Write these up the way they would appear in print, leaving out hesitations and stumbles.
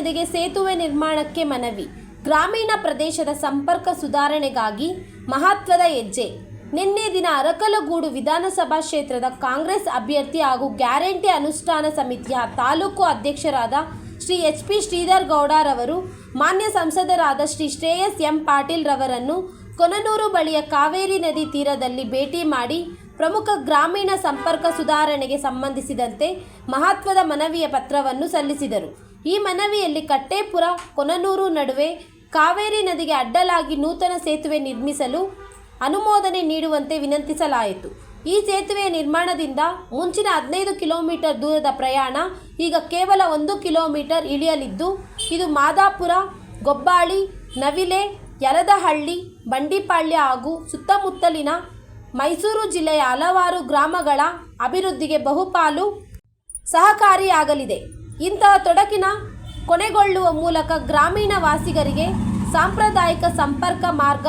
ನದಿಗೆ ಸೇತುವೆ ನಿರ್ಮಾಣಕ್ಕೆ ಮನವಿ. ಗ್ರಾಮೀಣ ಪ್ರದೇಶದ ಸಂಪರ್ಕ ಸುಧಾರಣೆಗಾಗಿ ಮಹತ್ವದ ಹೆಜ್ಜೆ. ನಿನ್ನೆ ದಿನ ಅರಕಲಗೂಡು ವಿಧಾನಸಭಾ ಕ್ಷೇತ್ರದ ಕಾಂಗ್ರೆಸ್ ಅಭ್ಯರ್ಥಿ ಹಾಗೂ ಗ್ಯಾರಂಟಿ ಅನುಷ್ಠಾನ ಸಮಿತಿಯ ತಾಲೂಕು ಅಧ್ಯಕ್ಷರಾದ ಶ್ರೀ ಎಚ್.ಪಿ. ಶ್ರೀಧರ್ ಗೌಡರವರು ಮಾನ್ಯ ಸಂಸದರಾದ ಶ್ರೀ ಶ್ರೇಯಸ್ ಎಂ. ಪಾಟೀಲ್ ರವರನ್ನು ಕೊನನೂರು ಬಳಿಯ ಕಾವೇರಿ ನದಿ ತೀರದಲ್ಲಿ ಭೇಟಿ ಮಾಡಿ ಪ್ರಮುಖ ಗ್ರಾಮೀಣ ಸಂಪರ್ಕ ಸುಧಾರಣೆಗೆ ಸಂಬಂಧಿಸಿದಂತೆ ಮಹತ್ವದ ಮನವಿಯ ಪತ್ರವನ್ನು ಸಲ್ಲಿಸಿದರು. ಈ ಮನವಿಯಲ್ಲಿ ಕಟ್ಟೇಪುರ ಕೊನನೂರು ನಡುವೆ ಕಾವೇರಿ ನದಿಗೆ ಅಡ್ಡಲಾಗಿ ನೂತನ ಸೇತುವೆ ನಿರ್ಮಿಸಲು ಅನುಮೋದನೆ ನೀಡುವಂತೆ ವಿನಂತಿಸಲಾಯಿತು. ಈ ಸೇತುವೆಯ ನಿರ್ಮಾಣದಿಂದ ಮುಂಚಿನ 15 ಕಿಲೋಮೀಟರ್ ದೂರದ ಪ್ರಯಾಣ ಈಗ ಕೇವಲ 1 ಕಿಲೋಮೀಟರ್ ಇಳಿಯಲಿದ್ದು, ಇದು ಮಾದಾಪುರ, ಗೊಬ್ಬಾಳಿ, ನವಿಲೆ, ಯಲದಹಳ್ಳಿ, ಬಂಡಿಪಾಳ್ಯ ಹಾಗೂ ಸುತ್ತಮುತ್ತಲಿನ ಮೈಸೂರು ಜಿಲ್ಲೆಯ ಹಲವಾರು ಗ್ರಾಮಗಳ ಅಭಿವೃದ್ಧಿಗೆ ಬಹುಪಾಲು ಸಹಕಾರಿಯಾಗಲಿದೆ. ಇಂತಹ ತೊಡಕಿನ ಕೊನೆಗೊಳ್ಳುವ ಮೂಲಕ ಗ್ರಾಮೀಣ ವಾಸಿಗರಿಗೆ ಸಾಂಪ್ರದಾಯಿಕ ಸಂಪರ್ಕ ಮಾರ್ಗ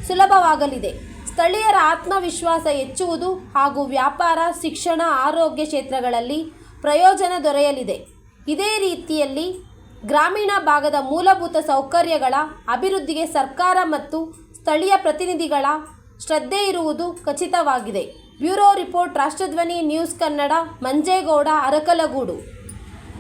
ಸುಲಭವಾಗಲಿದೆ. ಸ್ಥಳೀಯರ ಆತ್ಮವಿಶ್ವಾಸ ಹೆಚ್ಚುವುದು ಹಾಗೂ ವ್ಯಾಪಾರ, ಶಿಕ್ಷಣ, ಆರೋಗ್ಯ ಕ್ಷೇತ್ರಗಳಲ್ಲಿ ಪ್ರಯೋಜನ ದೊರೆಯಲಿದೆ. ಇದೇ ರೀತಿಯಲ್ಲಿ ಗ್ರಾಮೀಣ ಭಾಗದ ಮೂಲಭೂತ ಸೌಕರ್ಯಗಳ ಅಭಿವೃದ್ಧಿಗೆ ಸರ್ಕಾರ ಮತ್ತು ಸ್ಥಳೀಯ ಪ್ರತಿನಿಧಿಗಳ ಶ್ರದ್ಧೆ ಇರುವುದು ಖಚಿತವಾಗಿದೆ. Bureau report, ರಾಷ್ಟ್ರಧ್ವನಿ news Kannada, Manjegowda, Arakalagudu.